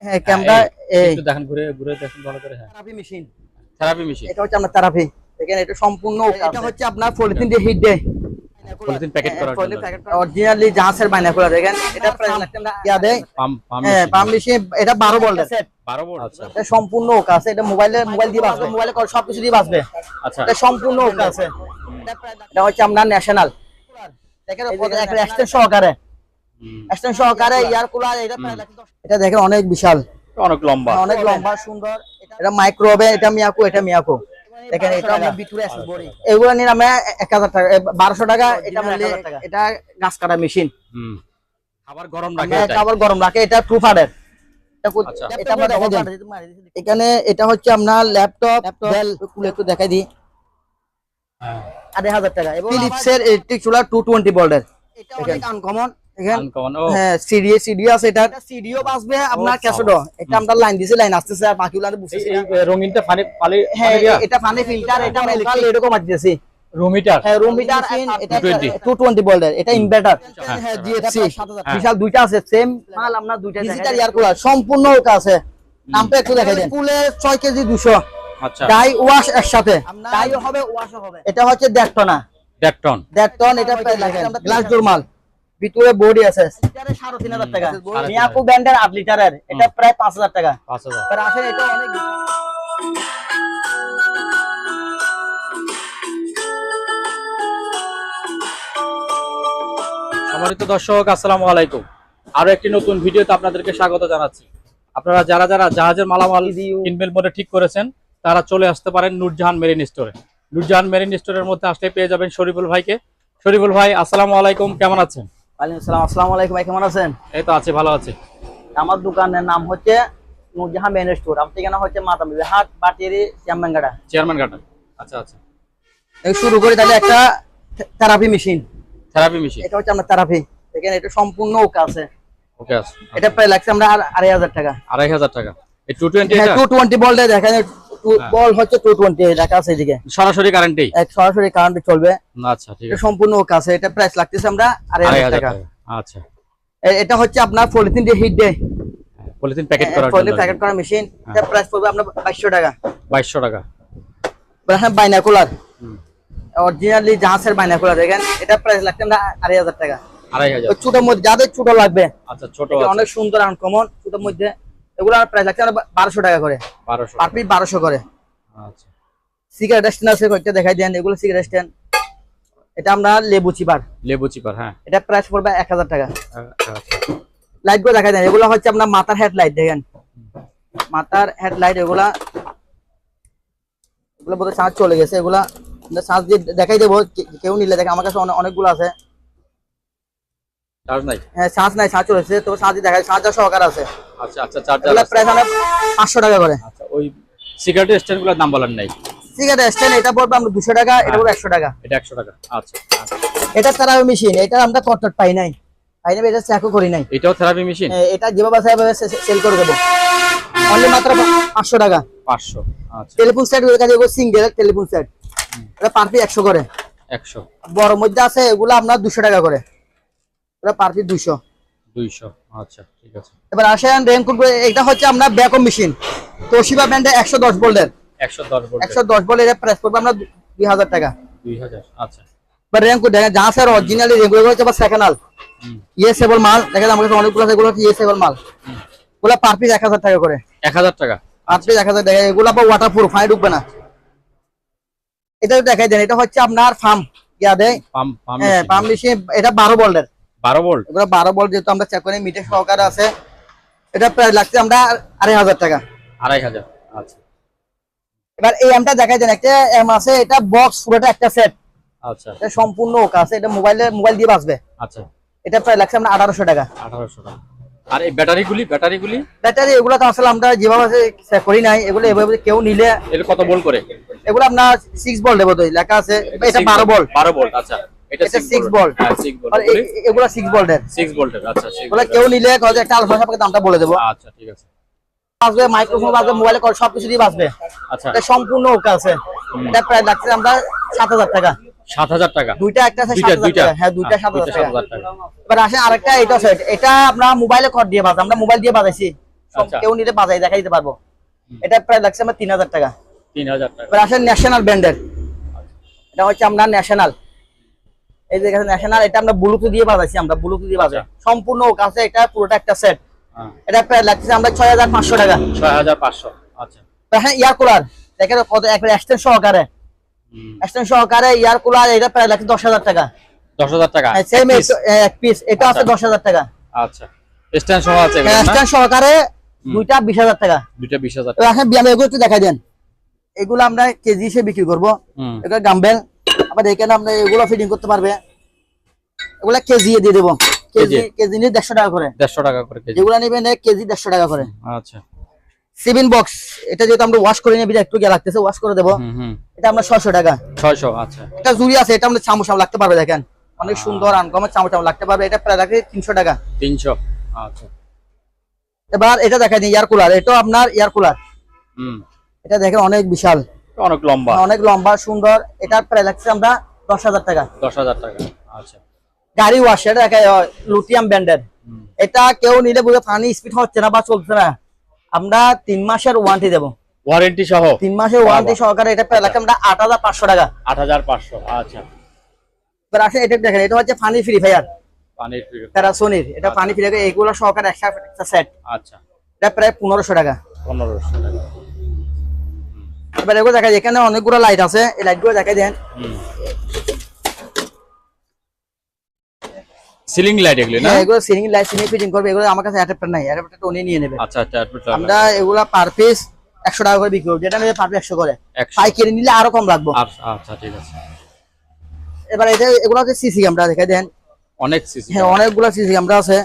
হ্যাঁ ক্যামেরা একটু দেখেন, ঘুরে ঘুরে দেখেন ভালো করে। হ্যাঁ, থেরাপি মেশিন। Therapy machine. এটা হচ্ছে আপনার থেরাপি। দেখেন এটা সম্পূর্ণ এটা হচ্ছে আপনার পলিথিন দিয়ে হিট দেয়। পলিথিন প্যাকেট করার জন্য অরিজিনালি জাহাজের বাইনাকুলার দেখেন এটা প্রায় ইয়া দেয়। হ্যাঁ পাম্প মেশিন। এটা 12 ভোল্টের সেট। 12 ভোল্ট। আচ্ছা, এটা সম্পূর্ণ ওকে আছে। এটা মোবাইল দিয়ে বাজবে, মোবাইলে সবকিছু দিয়ে বাজবে। আচ্ছা, এটা সম্পূর্ণ ওকে আছে। এটা হচ্ছে আপনার ন্যাশনাল। দেখেন একটা এক্সটেনশন সহকারে এয়ার কুলার। এটা দেখেন অনেক বিশাল, অনেক লম্বা, অনেক লম্বা সুন্দর। এটা মাইক্রো হবে। এটা মিয়াকো, এটা মিয়াকো। দেখেন এটা আপনার ভিতরে আছে বডি। এগুলো নিয়ে আমরা 1000 টাকা, 1200 টাকা। এটা মিলে এটা গাছ কাটা মেশিন। খাবার গরম রাখে, খাবার গরম রাখে। এটা টু ফাডের। এটা আমরা দেখাই দেন এখানে। এটা হচ্ছে আপনার ল্যাপটপ ডেল কুলে একটু দেখাই দিই। 1000 টাকা। ফিলিপসের ইলেকট্রিক চুলা 220 ভোল্টের। এটা অনেক আনকমন। হ্যাঁ সিডি আছে। এটা সিডিও বাজবে আপনার ক্যাসেটও। এটা আমরা লাইন দিছি, লাইন আসতেছে আর বাকি লাইন বুঝতেছি। এই রঙিনটা পানি হ্যাঁ এটা পানি ফিল্টার। এটা আমরা ইলেকট্রিক এরকম আসতেছি। Room heater. হ্যাঁ রুম হিটার। এটা 220 ভোল্টের। এটা ইনভার্টার। হ্যাঁ জিএফসি বিশাল দুইটা আছে। সেম মাল আমরা দুইটা ডিজিটাল এয়ার কুলার সম্পূর্ণ ওকে আছে। নামটা একটু দেখাই দেন। কুলে 6 কেজি 200। আচ্ছা, ডাই ওয়াশ একসাথে। ডাইও হবে ওয়াশও হবে। এটা হচ্ছে 1.5 টন। 1.5 টন। এটা প্রায় লাগেন গ্লাস ডোর মাল। ভিতরে বডি আছে। লিটারে 3500 টাকা। মিয়াকো ব্র্যান্ডের 8 লিটারের। এটা প্রায় 5000 টাকা। 5000। আর আসলে এটা অনেক সম্মানিত দর্শক, আসসালামু আলাইকুম। আরো একটি নতুন ভিডিওতে আপনাদেরকে স্বাগত জানাচ্ছি। আপনারা যারা যারা জাহাজের মালামাল কিনবেন বলে ঠিক করেছেন, তারা চলে আসতে পারেন নূরজাহান মেরিন স্টোরে। নূরজাহান মেরিন স্টোরের মধ্যে আসলে পেয়ে যাবেন শরীফুল ভাইকে। শরীফুল ভাই, আসসালামু আলাইকুম, কেমন আছেন? ওয়ালাইকুম আসসালাম। আসসালামু আলাইকুম ভাই, কেমন আছেন? এই তো আছি, ভালো আছি। আমার দোকানের নাম হচ্ছে নূরজাহান মেরিন স্টোর। আমার ঠিকানা হচ্ছে মাতামুড়ি হাট, বাটিয়ারি, চেয়ারম্যান গাড়া। আচ্ছা আচ্ছা। শুরু করি তাহলে। একটা থেরাপি মেশিন। এটা হচ্ছে আপনার থেরাপি। দেখেন এটা সম্পূর্ণ ওকে আছে। ওকে আছে। এটা প্রায় লাগছে আমরা 2500 টাকা। 2500 টাকা। এই 220 এটা 220 ভোল্টে দেখেন। বল হচ্ছে 220 লেখা আছে এদিকে। সরাসরি কারেন্টেই? সরাসরি কারেন্টে চলবে। আচ্ছা ঠিক আছে। সম্পূর্ণ ওকে আছে। এটা প্রাইস লাগতেছে আমরা 2500 টাকা। আচ্ছা। এটা হচ্ছে আপনার পলিথিন দিয়ে হিট দেয়। পলিথিন প্যাকেট করার জন্য। পলিথিন প্যাকেট করা মেশিন। এটা প্রাইস পড়বে আপনার 2200 টাকা। 2200 টাকা। দেখেন বাইনাকুলার। অরিজিনালি জাহাজের বাইনাকুলার দেখেন। এটা প্রাইস লাগছে আমরা 2500 টাকা। 2500। ছোটর মধ্যে যাদের ছোট লাগবে। আচ্ছা, ছোট অনেক সুন্দর আনকমন ছোটর মধ্যে। এগুলো প্রাইস লাগছে 1200 টাকা করে। 1200 পার পিস 1200 করে। আচ্ছা। সিগারেট স্ট্যান্ড আছে কয়েকটা দেখাই দেন। এগুলো সিগারেট স্ট্যান্ড। এটা আমরা লেবু চিপার। হ্যাঁ। এটা প্রাইস পড়বে 1000 টাকা। আচ্ছা। লাইট গুলো দেখাই দেন। এগুলো হচ্ছে আপনার মাথার হেডলাইট দেখেন। মাথার হেডলাইট এগুলো বোধহয় চার্জ চলে গেছে। এগুলা চার্জ দিয়ে দেখাই দেবো। কেউ নিলে দেখেন আমার কাছে অনেকগুলো আছে। চার্জ নাই? হ্যাঁ চার্জ নাই, চার্জ চলেছে। তো চার্জ দেখাই, চার্জার সহকার আছে। আচ্ছা আচ্ছা, চার্জার আছে। প্রাইস 500 টাকা করে। আচ্ছা, ওই সিগারেট স্ট্যান্ডগুলোর দাম বলেন নাই? সিগারেট স্ট্যান্ড এটা পড়বে আমরা 200 টাকা। এটা পড়বে 100 টাকা। এটা 100 টাকা। আচ্ছা। এটা থেরাপি মেশিন। এটা আমরা কটট পাই নাই। এটা চেকও করি নাই। এটাও থেরাপি মেশিন? এটা যেভাবে সেল করে দেবো। অনলি মাত্র 500 টাকা। 500। আচ্ছা। Telephone set single telephone set. এটা পার পিস 100 করে। 100। বড় মধ্যে আছে এগুলো আপনার 200 টাকা করে। এটা পার পিস 200। আচ্ছা ঠিক আছে। এবার আসেন রেনকোট। এটা হচ্ছে আমরা ব্যাকঅপ মেশিন। তোশিবা ব্র্যান্ডের 110 ভোল্টের। 110 ভোল্ট। এটা প্রাইস পড়বে আমরা 2000 টাকা। 2000। আচ্ছা। এবার রেনকোট দেখেন জাহাজের অরিজিনালি রেনকোট হচ্ছে বা সেকেন্ড ইয়েসেবল মাল। দেখেন আমার কাছে অনেকগুলো আছে। এগুলো ইয়েসেবল মাল। এগুলো পার পিস 1000 টাকা করে। 1000 টাকা। পার পিস 1000 টাকা। এগুলো আবার ওয়াটারপ্রুফ, পানি ঢুকবে না। এটা দেখাই দেন। এটা হচ্ছে আপনার ফার্ম ইয়া দেয়। হ্যাঁ পাম্প মেশিন। এটা 12 ভোল্টের। 12 ভোল্ট। এগুলো 12 ভোল্ট যেহেতু আমরা চেক করে মিটার সহকারে আছে। এটা প্রায় লাগছে আমরা 2500 টাকা। 2500। আচ্ছা। এবার এই এমটা দেখাই দেন। একটা এম আছে। এটা বক্স পুরোটা একটা সেট। আচ্ছা। এটা সম্পূর্ণ ওকে আছে। এটা মোবাইল দিয়ে বাজবে। আচ্ছা। এটা প্রায় লাগছে আমরা 1800 টাকা। 1800 টাকা। আর এই ব্যাটারিগুলি? ব্যাটারি এগুলো তো আসলে আমরা যেভাবে চেক করি নাই। এগুলো এভাবে কেউ নিলে এর কত ভোল্ট করে? এগুলো আপনার 6 ভোল্ট দেবো তো লেখা আছে। এটা 12 ভোল্ট। 12 ভোল্ট। আচ্ছা। এটা 6 ভোল্ট। হ্যাঁ 6 ভোল্ট। আর এগুলো 6 ভোল্টের। 6 ভোল্টের। আচ্ছা। এগুলো কেউ নিলে কত একটা আলোচনা সাপেক্ষে দামটা বলে দেবো। আচ্ছা ঠিক আছে। বাজবে, মাইক্রোফোন বাজবে, মোবাইলে সবকিছু দিয়ে বাজবে। আচ্ছা। এটা সম্পূর্ণ ওকে আছে। এটা প্রায় লাগছে আমরা 7000 টাকা। 7000 টাকা। দুইটা একটা আছে 7000 টাকা। হ্যাঁ দুইটা 7000 টাকা। এবার আসেন আরেকটা। এটা সেট। এটা আমরা মোবাইলে কর দিয়ে বাজ। আমরা মোবাইল দিয়ে বাজাইছি। আচ্ছা। কেউ নিলে বাজারে দেখাই দিতে পারবো। এটা প্রায় লাগছে আমার 3000 টাকা। 3000 টাকা। এবার আসেন ন্যাশনাল ব্র্যান্ডের, এটা হচ্ছে আমরা ন্যাশনাল, এই যে দেখেন ন্যাশনাল, এটা আমরা ব্লুটুথ দিয়ে বাজাইছি, আমরা ব্লুটুথ দিয়ে বাজাই সম্পূর্ণ কাছে, এটা পুরোটা একটা সেট। এটা প্রায় লাগছে আমরা 6500 টাকা। 6500। আচ্ছা। হ্যাঁ ইয়ার কুলার দেখেন কত, একবার এক্সটেন্ড সহকারে, এক্সটেন্ড সহকারে ইয়ার কুলার, এটা প্রায় লাগছে 10000 টাকা। 10000 টাকা সেম এক পিস, এটা আছে 10000 টাকা। আচ্ছা, স্ট্যান্ড সহ আছে এগুলো না? স্ট্যান্ড সহকারে দুইটা 20000 টাকা। দুইটা 20000 এবার এখন আমি এগুলো একটু দেখাই দেন, এগুলো আমরা কেজি হিসেবে বিক্রি করবো। এটা গাম্বেল, আবার এখানে আমরা এগুলো ফিটিং করতে পারবে, এগুলা কেজি দিয়ে দেবো, কেজি কেজি নিয়ে 150 টাকা করে। 150 টাকা করে কেজি। যেগুলো নেবেন কেজি 150 টাকা করে। আচ্ছা। 7 বক্স, এটা যেহেতু আমরা ওয়াশ করে নিয়ে একটু গিয়ে লাগতেছে, ওয়াশ করে দেবো, এটা আমরা 600 টাকা। 600। আচ্ছা। এটা জুড়ি আছে, এটা আমরা চামচ লাগতে পারবে, দেখেন অনেক সুন্দর আনকমন চামচ লাগতে পারবে, এটা প্রায় লাগে 300 টাকা। 300। আচ্ছা। এবার এটা দেখেন এয়ার কুলার, এটাও আপনার এয়ার কুলার, এটা দেখেন অনেক বিশাল, অনেক লম্বা, অনেক লম্বা সুন্দর, এটা প্রায় লাগছে আমরা 10000 টাকা। 10000 টাকা। আচ্ছা। গাড়ি ওয়াশ, এটা দেখেন লুটিয়াম ব্র্যান্ডের, এটা কেউ নিলে বুঝে পানি স্পিড হচ্ছে না বা চলছে না, আমরা 3 মাসের ওয়ারেন্টি দেবো, ওয়ারেন্টি সহ 3 মাসের ওয়ারেন্টি সহকারে, এটা প্রায় লাগছে আমরা 8500 টাকা। 8500। আচ্ছা। এবার আসেন এটা দেখেন, এটা হচ্ছে পানি ফ্রি ফায়ার, পানির প্যারাসোনিক, এটা পানি ফ্রি ফায়ার, এগুলো সহকারে একটা সেট। আচ্ছা। এটা প্রায় 1500 টাকা। 1500 টাকা। এবার এগুলো দেখা যায়, এখানে অনেকগুলো লাইট আছে, এই লাইটগুলো দেখাই দেন, সিলিং লাইট এগুলো না? এগুলো সিলিং লাইট, সিলিং ফিটিং করবে, এগুলো আমার কাছে অ্যাডাপ্টার নাই, অ্যাডাপ্টারটা উনি নিয়ে নেবে। আচ্ছা আচ্ছা। আমরা এগুলা পার পিস 100 টাকা করে বিক্রি করব, যেটা নিলে পার পিস 100 করে, পাইকারি নিলে আরো কম রাখবো। আচ্ছা ঠিক আছে। এবার এটা এগুলো হচ্ছে সিসি ক্যামেরা, দেখাই দেন অনেক সিসি, হ্যাঁ অনেকগুলো সিসি ক্যামেরা আছে,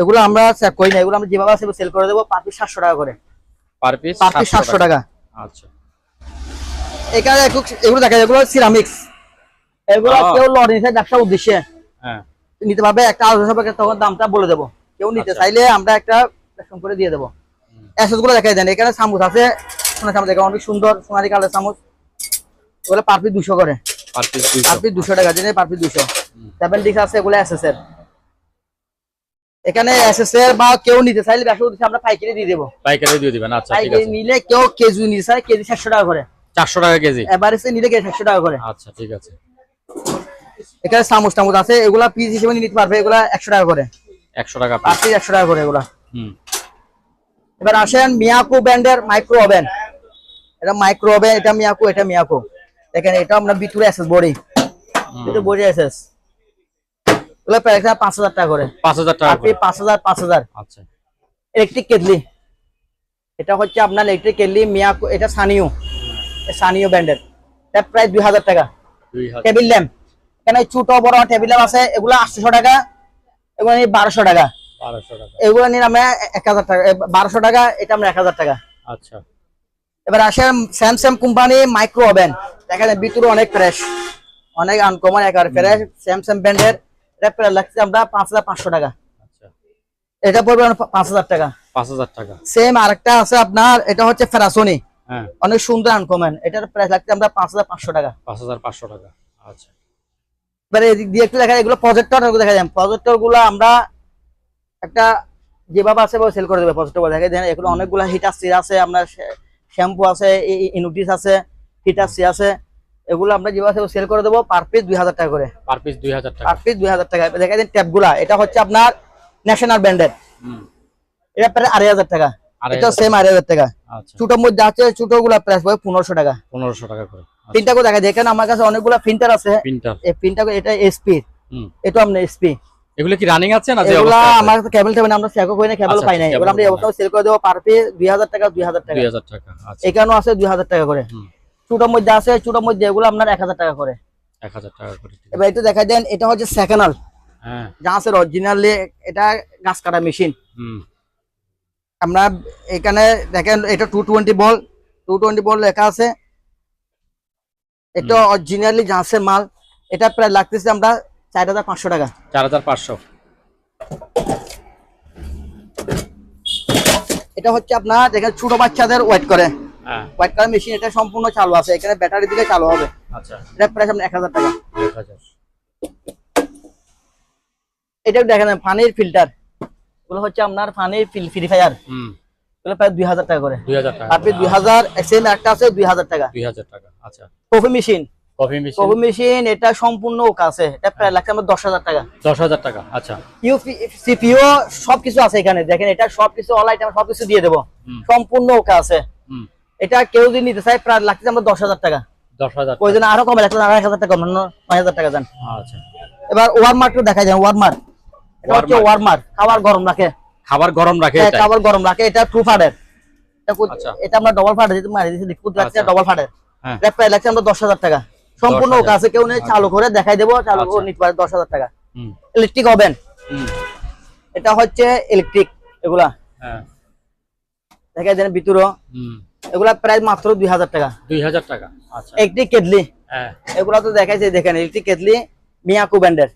এগুলো আমরা চেক করি না, এগুলো আমরা যেভাবে আছে সেল করে দেবো, পার পিস 700 টাকা করে। পার পিস 700 টাকা। আচ্ছা। এখানে এগুলো দেখা যায়, এগুলো সিরামিক্স, এগুলো কেউ লরি নিতে ব্যবসা উদ্দেশ্যে নিতে পারবে, একটা আলোচনা সাপেক্ষে তখন দামটা বলে দেবো, কেউ নিতে চাইলে আমরা একটা কম করে দিয়ে দেবো। অ্যাসেস গুলো দেখাই দেন, এখানে চামচ আছে, সোনা চামচ, দেখেন অনেক সুন্দর সোনালী কালার চামচ, ওগুলো পার পিস 200 করে, পার পিস 200 টাকা, জেনে পার পিস 200। 7 ডিশ আছে, এগুলো এসএস এর, এখানে এসএস এর বা কেউ নিতে চাইলে ব্যবসা উদ্দেশ্যে আমরা পাইকারি দিয়ে দেবো, পাইকারি দিয়ে দিবেন। আচ্ছা ঠিক আছে। নিলে কেউ কেজি নিতে চাই, কেজি 700 টাকা করে, 400 টাকা কেজি, এভারেজে নিলে কেজি 700 টাকা করে। আচ্ছা ঠিক আছে। এখানে চামচ টামচ আছে, এগুলা পিস হিসেবে নিতে পারবে, এগুলা 100 টাকা করে, 100 টাকা পার পিস 100 টাকা করে এগুলা। এবার আসেন মিয়াকো ব্র্যান্ডের মাইক্রো ওভেন, এটা মাইক্রো ওভেন, এটা মিয়াকো, এটা মিয়াকো, দেখেন এটা আমরা ভিতরে এসএস বডি, এটা বডি এসএস, এগুলা প্রায় 5000 টাকা করে। 5000 টাকা করে, 5000। আচ্ছা। ইলেকট্রিক কেটলি, এটা হচ্ছে আপনার ইলেকট্রিক কেটলি মিয়াকো, এটা সানিও ব্র্যান্ডের, এটা প্রায় 2000 টাকা। 2000। টেবিল ল্যাম্প, এখানে ছোট বড় টেবিল ল্যাম্প আছে, এগুলো 800 টাকা, এগুলো নিয়ে 1200 টাকা, 1200 টাকা, এগুলো নিয়ে আমরা 1000 টাকা, 1200 টাকা, এটা আমরা 1000 টাকা। আচ্ছা। এবার আসেন স্যামসাং কোম্পানি মাইক্রো ওভেন, দেখেন ভিতরে অনেক ফ্রেশ, অনেক আনকমন, একেবারে ফ্রেশ, স্যামসাং ব্র্যান্ডের, এটা প্রায় লাগছে আমরা 5500 টাকা। আচ্ছা। এটা পড়বে 5000 টাকা। 5000 টাকা। সেম আরেকটা আছে আপনার, এটা হচ্ছে ফেরাসোনি, হ্যাঁ অনেক সুন্দর আনকমন, এটার প্রাইস লাগছে আমরা 5500 টাকা। 5500 টাকা। আচ্ছা। এবারে এদিক দিয়ে একটু দেখা যায়, এগুলো প্রজেক্টর দেখা যায়, প্রজেক্টর গুলো আমরা একটা যেভাবে আছে সেল করে দেবে, প্রজেক্টর গুলো দেখা যায়, এগুলো অনেকগুলো হিটার সি আছে, আপনার শ্যাম্পু আছে, ইনুটিস আছে, হিটার সি আছে, এগুলো আমরা যেভাবে সেল করে দেবো, পার পিস 2000 টাকা করে, পার পিস 2000 টাকা, পার পিস 2000 টাকা। দেখা যায় ট্যাপ গুলা, এটা হচ্ছে আপনার ন্যাশনাল ব্র্যান্ডের, এটা প্রায় 2500 টাকা, এটা সেম 2500 টাকা। আচ্ছা। ছোটোর মধ্যে আছে, ছোট গুলা প্রাইস পড়বে 1500 টাকা। 1500 টাকা করে। প্রিন্টার করে দেখা যায়, এখানে আমার কাছে অনেকগুলো প্রিন্টার আছে, প্রিন্টার, এই প্রিন্টার, এটা এসপি, এটা আমরা এসপি, এগুলো কি রানিং আছে না? যে এগুলা অবস্থা আমার কাছে কেবল টেবিল, আমরা চেকও করি না, কেবল পাই না, এগুলো আমরা এই অবস্থায় সেল করে দেবো, পার পিস 2000 টাকা, 2000 টাকা, 2000 টাকা। আচ্ছা। এখানেও আছে 2000 টাকা করে। ছোটোর মধ্যে আছে, ছোটোর মধ্যে এগুলো আপনার 1000 টাকা করে। 1000 টাকা করে। এবার একটু দেখা দেন, এটা হচ্ছে সেকেন্ডাল, হ্যাঁ যা আছে অরিজিনালি, এটা গাছ কাটা মেশিন। আমরা এখানে দেখেন, এটা 220 বল লেখা আছে, এটা অরিজিনালি জাহাজের মাল, এটা প্রায় লাগতেছে আমরা 4500 টাকা। 4500। এটা হচ্ছে আপনার দেখেন ছোট বাচ্চাদের ওয়েট করে, ওয়েট করার মেশিন, এটা সম্পূর্ণ চালু আছে, এখানে ব্যাটারি দিকে চালু হবে। আচ্ছা। এটা প্রাইস আপনার 1000 টাকা। 1000। এটা দেখেন পানির ফিল্টার, এগুলো হচ্ছে আপনার পানির ফিল্টার, এগুলো প্রায় 2000 টাকা করে। 2000 টাকা। আপনি 2000 সেম একটা আছে 2000 টাকা। 2000 টাকা। আচ্ছা। Coffee machine. Coffee machine. Coffee machine এটা সম্পূর্ণ ওকে আছে। এটা প্রায় লাগছে আমার 10000 টাকা। 10000 টাকা। আচ্ছা। সিপিইউ সবকিছু আছে এখানে দেখেন, এটা সবকিছু অল আইটেম সবকিছু দিয়ে দেব, সম্পূর্ণ ওকে আছে। এটা কেউ যদি নিতে চায় প্রায় লাগছে আমার 10000 টাকা। 10000 ওই জন্য আরো কমে লাগছে 1000 টাকা, 9000 টাকা জান। আচ্ছা। এবার ওয়ারমার্ট দেখা যায়, ওয়ারমার্ট এটা হচ্ছে ওয়ারমার্ট, খাবার গরম রাখে। খাবার গরম রাখে এটা? খাবার গরম রাখে। এটা টু ফাডের। আচ্ছা। এটা আমরা ডবল ফাডের যেটা মারি দিছি, লিকুইড লাগছে ডবল ফাডের। হ্যাঁ। এটা প্রায় লাগছে আমরা 10000 টাকা। সম্পূর্ণ ওকে আছে, কেউ নেই চালু করে দেখাই দেব, চালু করে নিতে পারে 10000 টাকা। Electric oven. এটা হচ্ছে ইলেকট্রিক, এগুলা হ্যাঁ দেখাই দেন ভিতরে। এগুলা প্রায় মাত্র 2000 টাকা। 2000 টাকা। আচ্ছা। Electric kettle. হ্যাঁ। এগুলা তো দেখাইছে, দেখেন ইলেকট্রিক কেটলি মিয়াকো ব্র্যান্ডের,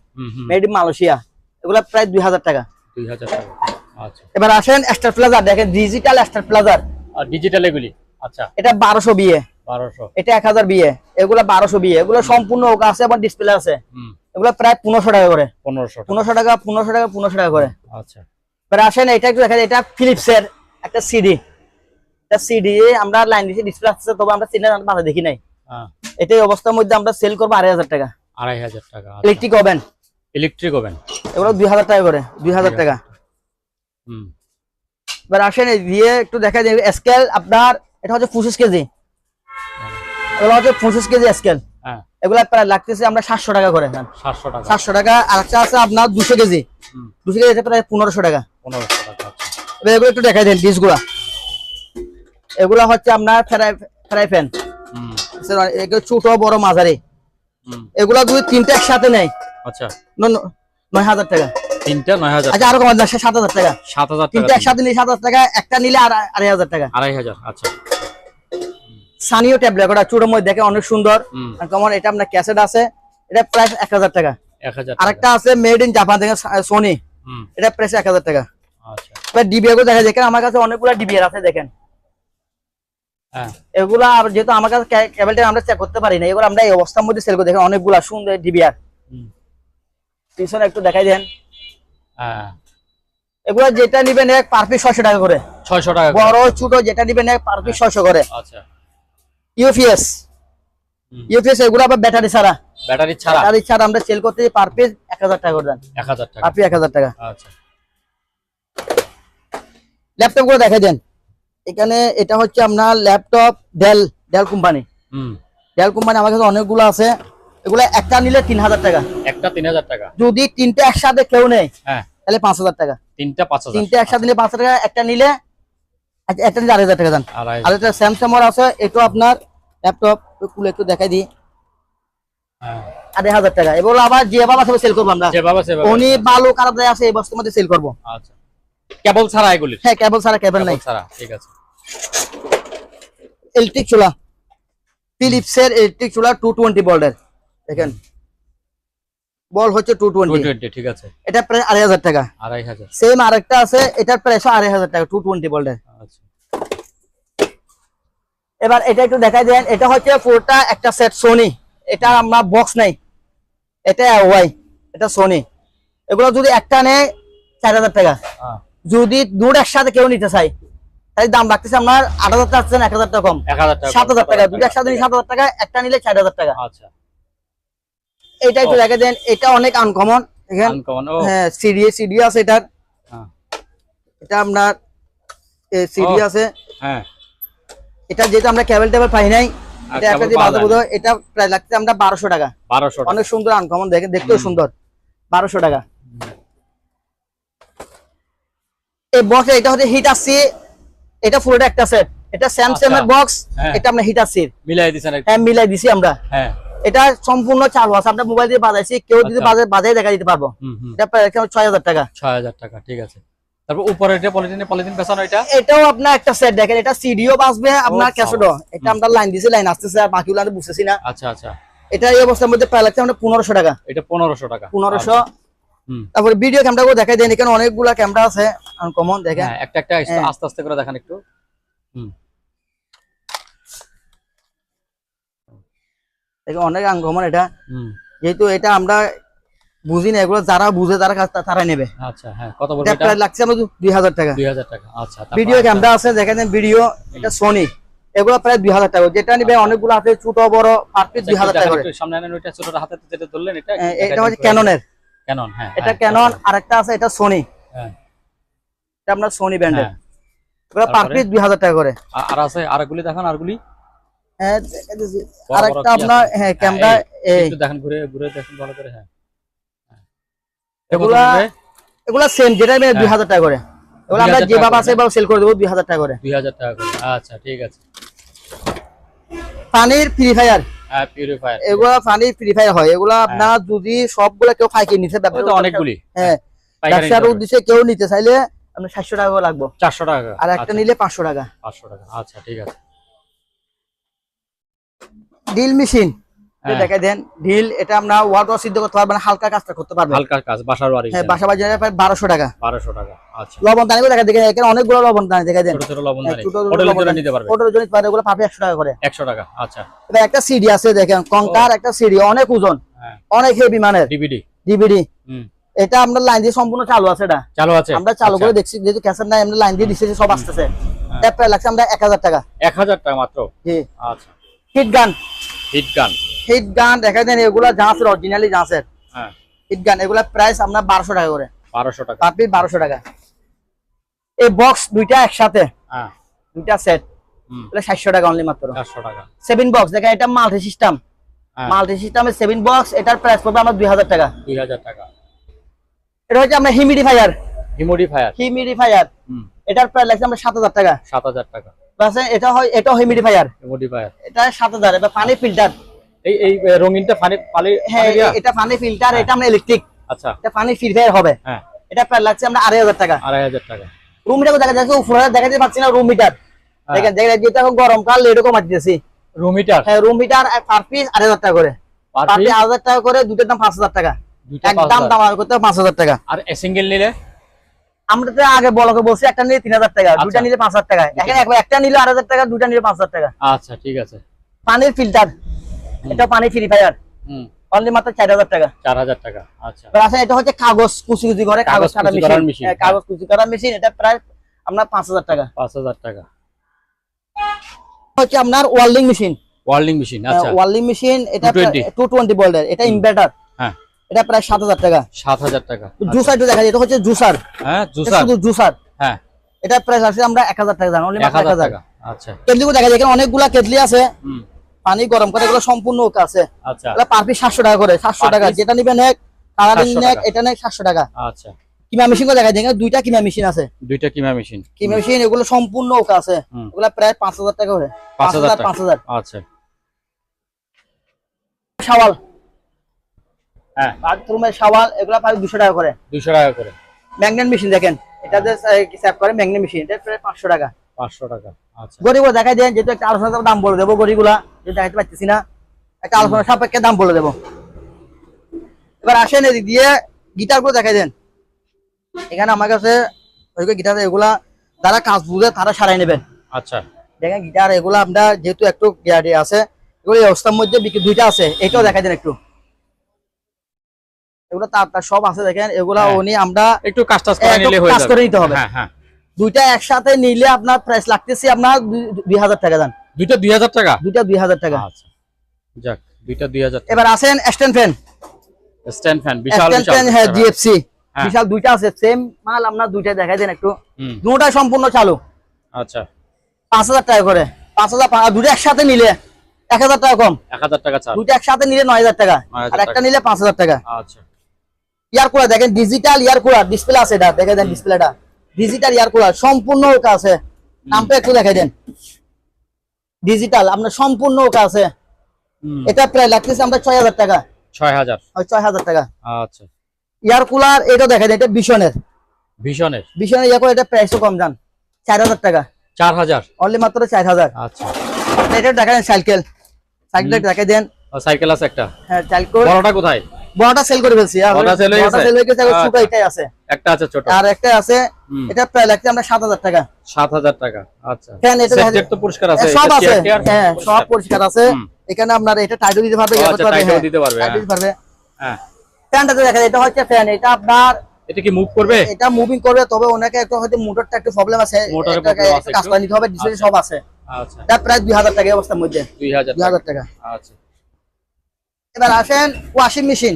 মেড ইন মালয়েশিয়া। এগুলা প্রায় 2000 টাকা। 2000 টাকা। আচ্ছা। এবার আসেন স্টার প্লাজার, দেখেন ডিজিটাল স্টার প্লাজার। আর ডিজিটাল এগুলি? আচ্ছা। এটা 1200 বিএ। 1200। এটা 1000 বিএ। এগুলা 1200 বিএ। এগুলো সম্পূর্ণ ওকে আছে, আবার ডিসপ্লে আছে। এগুলা প্রায় 1500 টাকা করে। 1500 টাকা 1500 টাকা করে। আচ্ছা। এবার আসেন এটা একটু দেখা যায়, এটা ফিলিপসের একটা সিডি। এটা সিডি আমরা লাইন দিছি, ডিসপ্লে আছে, তবে আমরা সিডি বাধা দেখি নাই। এটাই অবস্থার মধ্যে আমরা সেল করব 2500 টাকা। 2500 টাকা। Electric oven. ইলেকট্রিক ওভেন এগুলো 2000 টাকা করে। 2000 টাকা। এবার আসেন দিয়ে একটু দেখা যায় স্কেল আপনার, এটা হচ্ছে 25 কেজি। এগুলো হচ্ছে 25 কেজি স্কেল। হ্যাঁ। এগুলা প্রায় লাগতেছে আমরা 700 টাকা করে। 700 টাকা। 700 টাকা। আর একটা আছে আপনার 200 কেজি। 200 কেজি এটা প্রায় 1500 টাকা। 1500 টাকা। আচ্ছা। এগুলো একটু দেখাই দেন ডিশগুলা। এগুলা হচ্ছে আপনার ফ্রাই প্যান। এগুলো ছোট বড় মাঝারি। এগুলা যদি তিনটা একসাথে নেই, আচ্ছা, 9000 টাকা। তিনটা 9000। আচ্ছা, আরো কম আছে 7000 টাকা। 7000 টাকা। তিনটা একসাথে নিলে 7000 টাকা, একটা নিলে 2500 টাকা। 2500। আচ্ছা। সানিও ট্যাবলেট, ওটা ছোট মধ্যে দেখে অনেক সুন্দর। কেমন এটা আপনার ক্যাসেট আছে, এটা প্রাইস 1000 টাকা। 1000। আরেকটা আছে মেড ইন জাপান থেকে সোনি, এটা প্রাইস 1000 টাকা। আচ্ছা। এবার ডিবিআর গুলো দেখা দেখেন, আমার কাছে অনেকগুলো ডিবিআর আছে দেখেন। হ্যাঁ। এগুলা আর যেহেতু আমার কাছে কেবলটা আমরা চেক করতে পারি না, এগুলো আমরা এই অবস্থার মধ্যে সেল করে দেখেন, অনেকগুলা সুন্দর ডিবিআর। পিছনে একটু দেখাই দেন। হ্যাঁ। এগুলা যেটা নিবেন এক পার পিস 600 টাকা করে। 600 টাকা। বড় ছোট যেটা নিবেন এক পার পিস 600 করে। আচ্ছা। ইউপিএস এগুলো আবার ব্যাটারি ছাড়া। ব্যাটারি ছাড়া আমরা সেল করতে পার পিস 1000 টাকা করে দেন। 1000 টাকা। আপনি 1000 টাকা। আচ্ছা। ল্যাপটপ গুলো দেখাই দেন। এখানে এটা হচ্ছে আপনার laptop del company. Del company আমার কাছে অনেকগুলো আছে। এগুলো একটা নিলে 3000 টাকা। একটা 3000 টাকা। যদি তিনটা একসাথে কেউ নেয়, হ্যাঁ, তাহলে 5000 টাকা। তিনটা 5000। তিনটা একসাথে নিলে 5000 টাকা, একটা নিলে একটা নিলে 2500 টাকা দেন। আর এটা স্যামসাং এর আছে, এটা আপনার ল্যাপটপ খুলে একটু দেখাই দিই। হ্যাঁ, 2500 টাকা। এগুলো আবার যেভাবে আছে সেল করব আমরা। যেভাবে উনি ভালো খারাপ যায় আছে এই বস্তার মধ্যে সেল করব। আচ্ছা। কেবল ছাড়া এগুলি? হ্যাঁ, কেবল ছাড়া, কেবল নাই ছাড়া। ঠিক আছে। ইলেকট্রিক চুলা, ফিলিপসের ইলেকট্রিক চুলা 220 ভোল্টের। দেখেন বল হচ্ছে 220। ঠিক আছে। এটা প্রায় 2500 টাকা। 2500। সেম আরেকটা আছে, এটার প্রাইস 2500 টাকা, 220 ভোল্টের। আচ্ছা। এবার এটা একটু দেখাই দেন। এটা হচ্ছে পুরোটা একটা সেট সোনি। এটা আমরা বক্স নাই, এটা ওয়াই, এটা সোনি। এগুলো যদি একটা নেয় 4000 টাকা। যদি দুটো একসাথে কেউ নিতে চাই, তাই দাম রাখতেছে আপনার 8000 টাকা, 1000 টাকা কম, 7000 টাকা। দুটো একসাথে নিলে 7000 টাকা, একটা নিলে 4000 টাকা। আচ্ছা। এটা একটু দেখা দেন। এটা অনেক আনকমন। হ্যাঁ, সিডি আছে এটার। এটা আপনার সিডি আছে। হ্যাঁ, এটা যেহেতু আমরা কেবল টেবিল পাই নাই, এটা একটা দিয়ে বাজাবো। এটা প্রায় লাগছে আমরা 1200 টাকা। 1200। অনেক সুন্দর আনকমন, দেখেন দেখতেও সুন্দর। 1200 টাকা। এই বক্স এটা হচ্ছে হিট আসছে, এটা পুরোটা একটা সেট। এটা স্যামসাং এর বক্স, এটা আমরা হিট আসছে মিলাই দিছেন। হ্যাঁ, মিলাই দিছি আমরা। হ্যাঁ, এটা সম্পূর্ণ চালু আছে, আমরা মোবাইল দিয়ে বাজাইছি, কেউ যদি বাজায় দেখা দিতে পারবো। এটা প্রায় 6000 টাকা। 6000 টাকা। ঠিক আছে। তারপর উপরে এটা পলিথিন পেছানো, এটাও আপনার একটা সেট দেখেন। এটা সিডিও বাসবে আপনার ক্যাসেটও। এটা আমরা লাইন দিছি, লাইন আসতেছে, আর বাকিগুলো আমরা বুঝতেছি না। আচ্ছা আচ্ছা। এটা এই অবস্থার মধ্যে প্রায় লাগছে আমরা 1500 টাকা। এটা 1500 টাকা। 1500। তারপরে ভিডিও ক্যামেরাগুলো দেখাই দেন। এখানে অনেকগুলা ক্যামেরা আছে আনকমন, দেখেন একটা একটা আস্তে আস্তে করে দেখান একটু। দেখেন অনেক আনকমন এটা। যেহেতু এটা আমরা বুঝি না এগুলো, যারা বুঝে তারা তারা নেবে। আচ্ছা হ্যাঁ, কত বলবো এটা এটা? প্রায় লাগছে আমাদের 2000 টাকা। 2000 টাকা। আচ্ছা, ভিডিও ক্যামেরা আছে, দেখেন ভিডিও, এটা সোনি, এগুলো প্রায় 2000 টাকা। যেটা নিবে অনেকগুলো আছে, ছোট বড়, পারফেক্ট 2000 টাকা করে। সামনে আনেন, ওইটা ছোট হাতে যেটা ধরলেন এটা, এটা হচ্ছে ক্যাননের। ক্যানন, হ্যাঁ এটা ক্যানন। আরেকটা আছে এটা সোনি, হ্যাঁ, এটা আপনার সোনি ব্র্যান্ডের। হ্যাঁ। এগুলো পারফেক্ট 2000 টাকা করে। আর আছে, আরগুলি দেখান, আরগুলি। হ্যাঁ আরেকটা আপনার, হ্যাঁ ক্যামেরা একটু দেখেন, ঘুরে ঘুরে দেখেন ভালো করে। হ্যাঁ, এগুলা সেম, যেটা 2000 টাকা করে। এগুলো আমরা যেভাবে আছে এভাবে সেল করে দেবো 2000 টাকা করে। 2000 টাকা করে। আচ্ছা ঠিক আছে। পানির পিউরিফায়ার, হ্যাঁ পিউরিফায়ার, এগুলা পানির পিউরিফায়ার হয়। এগুলা আপনার যদি সবগুলা কেউ পাইকারি নিতে, তো অনেকগুলি, হ্যাঁ ব্যবসার উদ্দেশ্যে কেউ নিতে চাইলে আপনার 700 টাকা করে লাগবে। 400 টাকা। আর একটা নিলে 500 টাকা। 500 টাকা। আচ্ছা ঠিক আছে। ড্রিল মেশিন দেখা দেন, ড্রিল, এটা আমরা ওয়াটার সিদ্ধ করতে পারবেন, হালকা কাজটা করতে পারবেন, হালকা কাজ, বাসার বাড়ি। হ্যাঁ বাসা বাজারে প্রায় 1200 টাকা। 1200 টাকা। আচ্ছা, লবণ দানি দেখা দেখেন, এখানে অনেকগুলো লবণ দানি দেখা দেন, ছোট ছোট লবণ দানি, ছোট হোটেলের জন্য নিতে পারবে, হোটেলের জন্য পারে। এগুলো পাবে 100 টাকা করে। 100 টাকা। আচ্ছা, এবার একটা সিডি আছে দেখেন, কঙ্কার একটা সিডি, অনেক ওজন, অনেক হেভি মানের ডিভিডি। ডিভিডি, এটা আমরা লাইন দিয়ে সম্পূর্ণ চালু আছে, এটা চালু আছে, আমরা চালু করে দেখছি, যেহেতু ক্যাসেট নাই আমরা লাইন দিয়ে দিচ্ছি, সব আসতেছে। এটা প্রায় লাগছে আমরা 1000 টাকা। 1000 টাকা মাত্র? জি। আচ্ছা, হিট গান, হিট গান, হিট গান দেখা দেন, এগুলা যা আছে অরিজিনালি যা আছে, হ্যাঁ হিট গান, এগুলা প্রাইস আমরা 1200 টাকা করে। 1200 টাকা, পার পিস 1200 টাকা। এই বক্স দুইটা একসাথে, হ্যাঁ দুইটা সেট, এটা 700 টাকা অনলি মাত্র। 400 টাকা। 7 বক্স দেখেন, এটা মাল্টি সিস্টেম, মাল্টি সিস্টেমে 7 বক্স, এটার প্রাইস পড়বে আমরা 2000 টাকা। 2000 টাকা। এটা হচ্ছে আমরা হিউমিডিফায়ার, হিউমিডিফায়ার, এটার প্রাইস লাগছে আমরা 7000 টাকা। 7000 টাকা। বাসে এটা হয়, এটা হিউমিডিফায়ার, এটা 7000। এটা পানি ফিল্টার, এই রঙিনটা পানি, হ্যাঁ এটা পানি ফিল্টার, এটা আমরা ইলেকট্রিক। আচ্ছা, এটা পানি ফিল্টার হবে, হ্যাঁ এটা প্রাইস লাগছে আমরা 2500 টাকা। 2500 টাকা। রুম মিটার দেখা যাচ্ছে, উপরে দেখাতে পাচ্ছি না রুম মিটার, দেখেন দেখেন, যেটা এখন গরমকাল এরকম মারতেছি রুম মিটার, হ্যাঁ রুম মিটার পার পিস 8000 টাকা করে, পার পিস 1000 টাকা করে, দুটোর দাম 5000 টাকা, একদম দাম করতে 5000 টাকা। আর সিঙ্গেল নিলে আমরা তো আগে বলকে বলছি, একটা নিলে 3000 টাকা, দুটো নিলে 5000 টাকা। এখন একবার একটা নিলে 8000 টাকা, দুটো নিলে 5000 টাকা। আচ্ছা ঠিক আছে। পানির ফিল্টার, এটা পানি পিউরিফায়ার, অনলি মাত্র 4000 টাকা। 4000 টাকা। আচ্ছা, আচ্ছা এটা হচ্ছে কাগজ কুচি কুচি করে, কাগজ কাটা মেশিন, কাগজ কুচি করা মেশিন, এটা প্রায় আপনার 5000 টাকা। 5000 টাকা। হচ্ছে আপনার ওয়েল্ডিং মেশিন, ওয়েল্ডিং মেশিন, আচ্ছা ওয়েল্ডিং মেশিন, এটা 220 ভোল্টের, এটা ইনভার্টার, হ্যাঁ এটা প্রায় 7000 টাকা। 7000 টাকা। জুসার তো দেখা যায়, এটা হচ্ছে জুসার, হ্যাঁ জুসার, শুধু জুসার, হ্যাঁ এটা প্রাইস আছে আমরা 1000 টাকা জানো, অনলি 1000 টাকা। আচ্ছা, কেটলিও দেখা যায়, এখানে অনেকগুলা কেটলি আছে, পানি গরম করে, এগুলো সম্পূর্ণ ওকে আছে। আচ্ছা, এটা পার পিস 700 টাকা করে। 700 টাকা, যেটা নিবেন এক কালারিং নেক, এটা নেক 700 টাকা। আচ্ছা, কিমা মেশিন কো দেখা যায়, দুইটা কিমা মেশিন আছে, দুইটা কিমা মেশিন, এগুলো সম্পূর্ণ ওকে আছে, এগুলো প্রায় 5000 টাকা করে। 5000। আচ্ছা, শাওয়াল, হ্যাঁ বাথরুমের শাওয়াল, এগুলো প্রায় 200 টাকা করে। 200 টাকা করে। ম্যাগনেট মেশিন দেখেন, এটা যে সেভ করে ম্যাগনেট মেশিন, এটা প্রায় 500 টাকা। 500 টাকা। আচ্ছা, গড়িগুলো দেখাই দেন, যেহেতু একটা আলোচনা দাম বলে দেবো, গড়িগুলা যদি দেখাইতে পারতেছি না, একটা আলোচনা সাপেক্ষে দাম বলে দেবো। এবার আসেন এদিক দিয়ে গিটার গুলো দেখাই দেন। এখানে আমার কাছে গিটার, এগুলা যারা কাজ বুঝে তারা সারাই নেবেন। আচ্ছা, দেখেন গিটার এগুলা আমরা যেহেতু একটু গ্যারান্টি আছে, এগুলো এই অবস্থার মধ্যে দুইটা আছে, এটাও দেখাই দেন একটু। এগুলো তার সব আছে দেখেন, এগুলা উনি আমরা একটু কাজ করে নিতে হবে। হ্যাঁ হ্যাঁ, দুইটা একসাথে নিলে আপনার প্রাইস লাগতেছে আপনার 2000 টাকা দাম। দুইটা 2000 টাকা? দুইটা 2000 টাকা। আচ্ছা যাক, দুইটা 2000। এবার আসেন স্ট্যান্ড ফ্যান, বিশাল বিশাল, হ্যাঁ জিএফসি বিশাল দুইটা আছে, সেম মাল আমরা দুইটা দেখাই দেন একটু। দুটোটাই সম্পূর্ণ চালু। আচ্ছা, 5000 টাকা করে। 5000, দুটো একসাথে নিলে 1000 টাকা কম। 1000 টাকা চাল। দুটো একসাথে নিলে 9000 টাকা, আর একটা নিলে 5000 টাকা। আচ্ছা, ইয়ার কুলার দেখেন, ডিজিটাল ইয়ার কুলার, ডিসপ্লে আছে, এটা দেখে দেন ডিসপ্লেটা, ডিজিটাল ইয়ার কুলার সম্পূর্ণ ওকে আছে। নামটা একটু দেখাই দেন, ডিজিটাল আপনার সম্পূর্ণ ওকে আছে। এটা প্রায় লাগতেছে আমরা 6000 টাকা। 6000 টাকা। আচ্ছা, ইয়ার কুলার এটা দেখাই দেন, এটা বিশনের ইয়ার কুলার, এটা প্রাইসও কম জান, 4000 টাকা। 4000 অনলি মাত্র 4000। আচ্ছা, এটা দেখাই সাইকেল, সাইকেলটা দেখাই দেন। সাইকেল আছে একটা, হ্যাঁ সাইকেল। বড়টা কোথায়? বড়টা সেল করে ফেলছি, বড়টা সেল হয়ে গেছে, ছোট এটাই আছে, একটা আছে ছোট, আর একটা আছে। এটা প্রায় লাগছে আমরা 7000 টাকা। 7000 টাকা। আচ্ছা, ফ্যান এটা সেট তো পরিষ্কার আছে, সব আছে, হ্যাঁ সব পরিষ্কার আছে। এখানে আপনারা এটা টাইটও দিতে পারবে, টাইটও দিতে পারবে, হ্যাঁ। ফ্যানটা তো দেখেন, এটা হচ্ছে ফ্যান, এটা আপনার এটা কি মুভ করবে? এটা মুভিং করবে, তবে ওনাকে একটু হয়তো মোটরটা একটু প্রবলেম আছে, মোটরের এটাকে প্রবলেম আছে একটু কাজ করে নিতে হবে, ডিসপ্লে সব আছে। আচ্ছা, এটা প্রায় 2000 টাকা এই অবস্থার মধ্যে, 2000 টাকা। আচ্ছা, এবার আসেন ওয়াশিং মেশিন,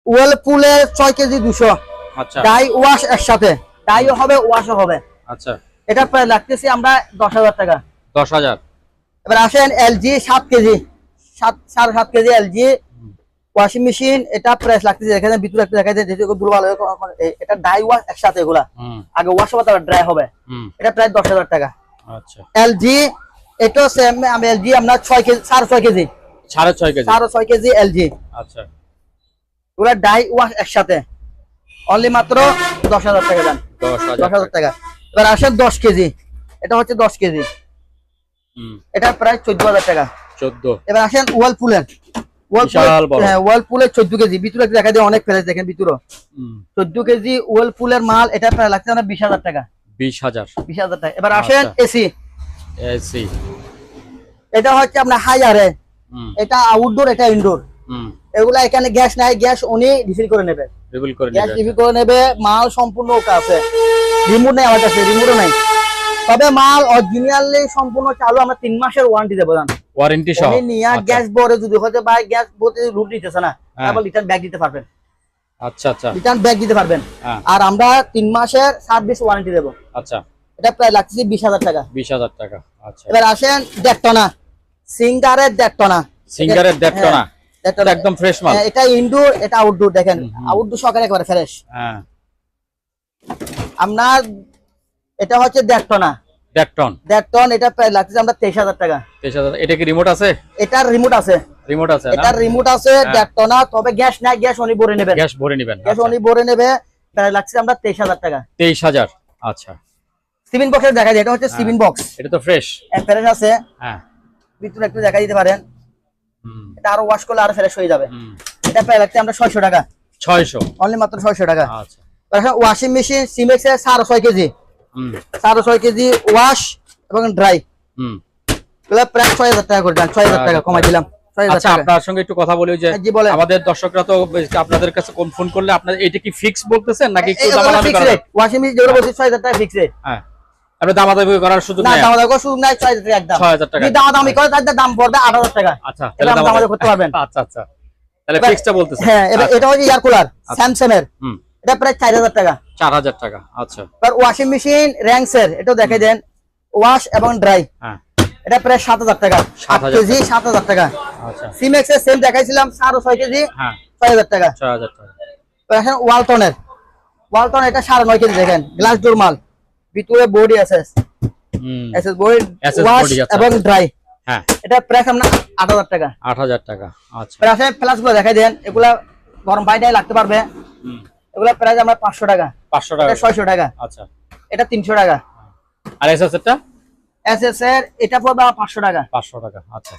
ওয়ালপুলের 6 কেজি 200, আচ্ছা, ডাই ওয়াশ একসাথে, ডাইও হবে ওয়াশও হবে। আচ্ছা, এটা প্রায় লাগতেছে আমরা 10,000 টাকা। 10,000। এবার আসেন LG 7 KG, 7.5 KG LG washing machine, এটা প্রাইস লাগতেছে এখানে ভিতরে একটা দেখাই দেয়, যেহেতু দুর্বল এটা ডাই ওয়াশ একসাথে, এগুলা আগে ওয়াশ হবে তারপর ড্রাই হবে। এটা প্রায় 10,000 টাকা। আচ্ছা, এলজি এটা সেম, আমি এলজি আপনার 6 KG 6.5 KG 6.5 KG 6.5 KG LG, আচ্ছা, ওগুলা ডাই ওয়াশ একসাথে অনলি মাত্র 10,000 টাকা দেন, 10,000 টাকা। এবার আসেন 10 কেজি, এটা হচ্ছে 10 কেজি, এটা প্রায় 14,000 টাকা। 14। এবার আসেন ওয়ালপুলের, ওয়ালপুলের 14 কেজি, ভিতরে দেখা যায় অনেক প্রাইস দেখেন, ভিতরে 14 কেজি ওয়ালপুলের মাল, এটা প্রায় লাগছে না 20,000 টাকা। 20,000 টাকা। এবার আসেন এসি, এসি এটা হচ্ছে আপনার হাইয়ারে, এটা আউটডোর, এটা ইনডোর, এগুলা এখানে গ্যাস নাই, গ্যাস উনি রিফিল করে নেবে, গ্যাস রিফিল করে নেবে, মাল সম্পূর্ণ ওকে আছে, রিমোট নেই আমার কাছে, রিমোটও নাই, তবে মাল অরিজিনালি সম্পূর্ণ চালু, আমরা 3 মাসের ওয়ারেন্টি দেবো, ওয়ারেন্টি সহ। উনি নিয়া গ্যাস ভরে যদি হতে ভাই গ্যাস ভরতে লুট দিতেছে না, তারপর রিটার্ন ব্যাক দিতে পারবেন। আচ্ছা, আচ্ছা, রিটার্ন ব্যাক দিতে পারবেন, আর আমরা 3 মাসের সার্ভিস ওয়ারেন্টি দেবো। আচ্ছা, এটা প্রায় লাগছে 20,000 টাকা। 20,000 টাকা। আচ্ছা, এবার আসেন ডেকটনা, সিঙ্গারের ডেকটনা, এটা একদম ফ্রেশ মাল। এটা ইনডোর, এটা আউটডোর, দেখেন আউটডোর সকালে একবারে ফ্রেশ। আপনার এটা হচ্ছে ডেকটন, এটা প্রায় লাগছে আমরা 23,000 টাকা। 23,000। এটা কি রিমোট আছে? এটার রিমোট আছে, এটার রিমোট আছে, ডেকটনা, তবে গ্যাস নাই, গ্যাস উনি ভরে নেবেন, গ্যাস উনি ভরে নেবে, প্রায় লাগছে আমরা 23,000 টাকা। 23,000। আচ্ছা, সিভিন বক্সের দেখা যায়, এটা হচ্ছে সিভিন বক্স, এটা তো ফ্রেশ ফ্রেশ আছে, ভিতরে একটু দেখা দিতে পারেন, এটা আরো ওয়াশ করলে আরো ফ্রেশ হয়ে যাবে। এটা প্রায় লাগছে আমরা 600 টাকা, 600 অনলি মাত্র 600 টাকা। আচ্ছা, ওয়াশিং মেশিন সিমেক্স এর 6.5 কেজি, 6.5 কেজি ওয়াশ এবং ড্রাই, এগুলা প্রায় 6,000 টাকা করে দেন, 6,000 টাকা কমাই দিলাম। আচ্ছা, আপনার সঙ্গে একটু কথা বলি, যে আমাদের দর্শকরা তো আপনাদের কাছে কোন ফোন করলে আপনার এটা কি ফিক্স বলতেছেন নাকি একটু দামাদামি করা? ওয়াশিং মেশিন যেগুলো বলছি 6,000 টাকা ফিক্স রেট। হ্যাঁ, আপনি দামাদামি করার সুযোগ নাই? না, দামাদামি করার সুযোগ নাই, 6,000 টাকা একদম। 6,000 টাকা। যদি দামাদামি করে তাহলে দাম পড়বে 8,000 টাকা। আচ্ছা, তাহলে দামাদামি করতে পারবেন। আচ্ছা, আচ্ছা, তাহলে ফিক্সটা বলতেছেন। হ্যাঁ, এটা হচ্ছে এয়ার কুলার স্যামসাং এর, এটা প্রায় 4,000 টাকা। 4,000 টাকা। আচ্ছা, আর ওয়াশিং মেশিন র্যাঙ্কসের, এটা দেখে দেন, ওয়াশ এবং ড্রাই, এটা প্রায় 7,000 টাকা, 8 কেজি 7,000 টাকা। আচ্ছা, সিমেক্স এর সেম দেখাইছিলাম 6.5 কেজি, 6,000 টাকা। 6,000 টাকা। এখন ওয়ালটন, এটা 9.5 কেজি, দেখেন গ্লাস ডোর মাল, ভিতরে বডি আছে, এসএস বডি, ওয়াশ এবং ড্রাই, এটা প্রাইস আমরা 8,000 টাকা। 8,000 টাকা। আচ্ছা, প্রাইসে প্লাস গুলো দেখাই দেন, এগুলা গরম পানিটাই লাগতে পারবে, এগুলা প্রাইস আমরা 500 টাকা। 500 টাকা, 600 টাকা। আচ্ছা, এটা 300 টাকা। আর এসএস এরটা? এসএস এর এটা পড়বে 500 টাকা। 500 টাকা। আচ্ছা,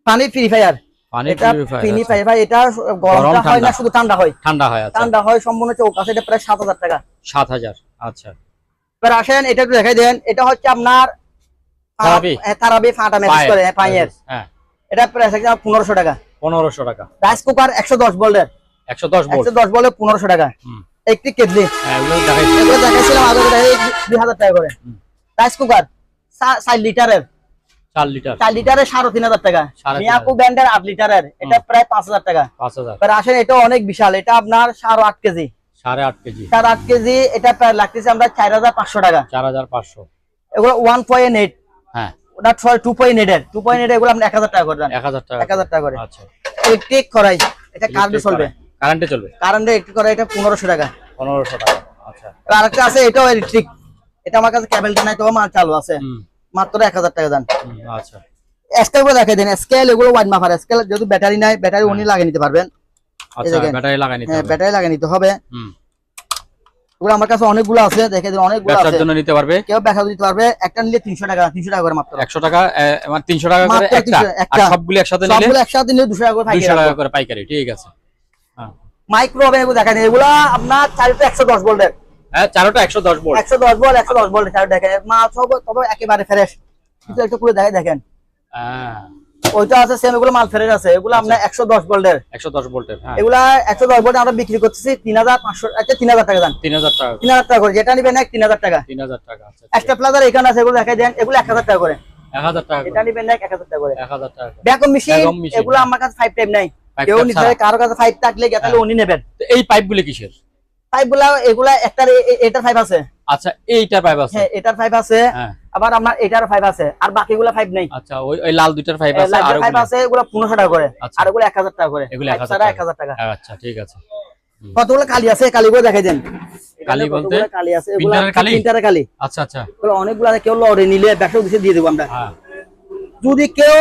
পানি পিউরিফায়ার, এটা পিউরিফায়ার, এটা গরমটা হয় না, শুধু ঠান্ডা হয়। আচ্ছা, ঠান্ডা হয় সম্পূর্ণ চৌক আছে, এটা প্রায় 7,000 টাকা। 7,000। আচ্ছা, এবার আসেন এটা একটু দেখাই দেন, এটা হচ্ছে আপনার থারাবি ফাটা ম্যাচ করে পাইয়ের, এটা প্রাইস আছে 1500 টাকা। 1500 টাকা। রাইস কুকার 110 ভোল্টের, 110 ভোল্টে 1500 টাকা। একটি কেটলি, এগুলো দেখাইছিলাম আগে, 2000 টাকা করে। রাইস কুকার 4 লিটারের, 4 লিটারের 3,500 টাকা। মিয়াকো ব্র্যান্ডের 8 লিটারের, এটা প্রায় 5,000 টাকা। 5,000। এবার আসেন এটা অনেক বিশাল, এটা আপনার 8.5 কেজি, 8.5 কেজি, এটা প্রায় লাগতেছে আমরা 4,500 টাকা। 4,500। এগুলো 1.8, হ্যাঁ, ওটা 2.8 এর, 2.8 এগুলো আপনি 1,000 টাকা করে দেন। 1,000 টাকা করে। আচ্ছা, ইলেকট্রিক কড়াই, এটা কারেন্টে চলবে, কারেন্টে ইলেকট্রিক কড়াই, এটা 1,500 টাকা। 1,500 টাকা। আচ্ছা, আর আরেকটা আছে, এটাও ইলেকট্রিক, এটা আমার কাছে কেবলটা নাই, তবে মাল চালু আছে, মাত্র 1,000 টাকা দেন। আচ্ছা, স্কেল গুলো দেখাই দেন, স্কেল এগুলো ওয়াইড মাপার স্কেল, যেহেতু ব্যাটারি নাই, ব্যাটারি উনি লাগিয়ে নিতে পারবেন। আচ্ছা, ব্যাটারি লাগিয়ে নিতে হবে। হ্যাঁ, ব্যাটারি লাগিয়ে নিতে হবে। ওগুলো আমার কাছে অনেকগুলো আছে, দেখে দিন, অনেকগুলো আছে, ব্যবসার জন্য নিতে পারবে, কেউ ব্যবসা দিতে পারবে। একটা নিলে 300 টাকা, 300 টাকা করে মাত্র। 100 টাকা, মানে 300 টাকা করে একটা, আর সবগুলো একসাথে নিলে 200 টাকা করে পাইকারি। 200 টাকা করে পাইকারি, ঠিক আছে। হ্যাঁ, মাইক্রোওয়েভ এগুলো দেখাই দেন, এগুলো আপনার 110 ভোল্টের। হ্যাঁ, চারটা 110 ভোল্ট, 110 ভোল্ট, 110 ভোল্ট চার দেখেন, মাল সব তবে একেবারে ফ্রেশ। কিছু একটু পুরো দেখাই দেখেন, ওইটা আছে সেম, এগুলো মাল ফেরের আছে, এগুলো আপনার 110 ভোল্টের। 110 ভোল্টের, হ্যাঁ। এগুলা 110 ভোল্ট আমরা বিক্রি করতেছি 3500, আচ্ছা 3000 টাকা দাম। 3000 টাকা। 3000 টাকা করে, যেটা নিবেন 3000 টাকা। 3000 টাকা, আচ্ছা। এক্সট্রা প্লাজার এখানে আছে, এগুলো দেখাই দেন, এগুলো 1000 টাকা করে। 1000 টাকা। এটা নিবেন 1000 টাকা করে। 1000 টাকা। ভ্যাকুয়াম মেশিন, এগুলো আমার কাছে 5 টাইপ নাই। কেউ নিতে কারো কাছে 5 থাকলে তাহলে উনি নেবেন। তো এই পাইপগুলো কিসের? পাইপগুলা এগুলা একটা এটার 5 আছে। আচ্ছা, এইটার পাইপ আছে। হ্যাঁ, এটার 5 আছে। হ্যাঁ। আবার আমার এটার 5 আছে, আর বাকিগুলা 5 নাই। আচ্ছা, ওই লাল দুইটার 5 আছে, আর 5 আছে, এগুলা 1500 টাকা করে, আর এগুলা 1000 টাকা করে। এগুলো 1000 টাকা। আচ্ছা, ঠিক আছে। কতগুলো কালি আছে, কালিগুলো দেখাই দেন। কালি বলতে কালি আছে, এগুলা কালি? প্রিন্টারের কালি। আচ্ছা আচ্ছা, এগুলো অনেকগুলো আছে, কেউ লড়ে নিলে 100 দিতে দিয়ে দেব আমরা। হ্যাঁ। যদি কেউ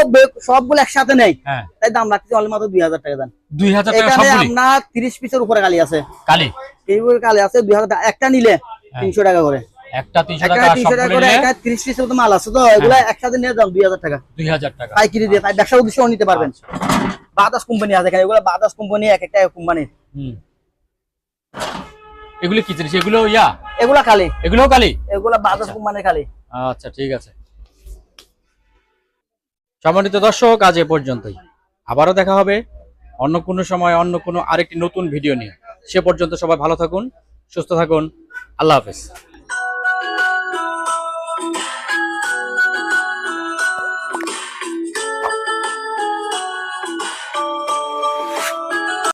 সবগুলো একসাথে নেয়, হ্যাঁ, তাই দাম রাখতে অনলি মাত্র 2000 টাকা দাম। 2000 টাকা এখানে সবগুলি? আপনার 30 পিসের উপরে কালি আছে। কালি এইগুলো কালি আছে 2000 টাকা, একটা নিলে 300 টাকা করে। একটা 300 একটা টাকা 300 টাকা করে, এটা 30 পিসের মতো মাল আছে, তো এগুলো একসাথে নিয়ে দাম 2000 টাকা। 2000 টাকা পাইকারি দিয়ে, তাই ব্যবসা উদ্দেশ্যে নিতে পারবেন। বাজাজ কোম্পানি আছে এখানে, এগুলো বাজাজ কোম্পানি, এক একটা কোম্পানি। এগুলো কি জিনিস? এগুলো এগুলা কালি, এগুলোও কালি? এগুলা বাজাজ কোম্পানির কালি। আচ্ছা, ঠিক আছে। সম্মানিত দর্শক, আজ এ পর্যন্তই। আবারও দেখা হবে অন্য কোনো সময়, অন্য কোনো আরেকটি নতুন ভিডিও নিয়ে। সে পর্যন্ত সবাই ভালো থাকুন, সুস্থ থাকুন। আল্লাহ হাফেজ।